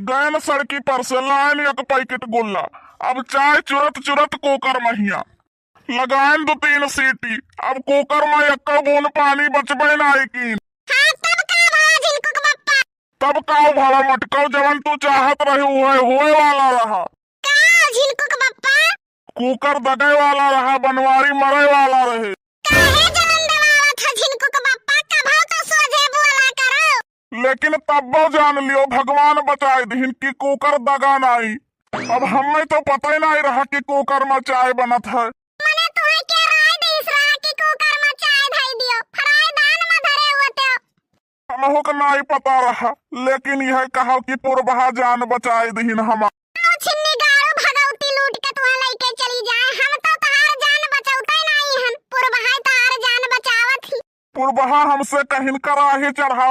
गए न सड़की पर से लाइन एक पैकेट गोला। अब चाय चुरत चुरत कोकर महिया लगाएन 2-3 सीटी। अब कोकर में एक बूंद पानी बचबे नाई की। तब का भाड़ा मटकल जवन तू चाहत रहे हुए वाला रहा। कुकर दगे वाला रहा, बनवारी मरे वाला रहे। लेकिन तब्बो जान लियो भगवान बचाए दीन की कुकर दगा नहीं। अब हमें तो पता ही नहीं रहा कि कुकर में चाय बनत है। हमको का नहीं पता रहा, लेकिन यह कहा कि पुरबहा जान बचाए दीन हम। पुरबहा हमसे कहीं कराही चढ़ाओ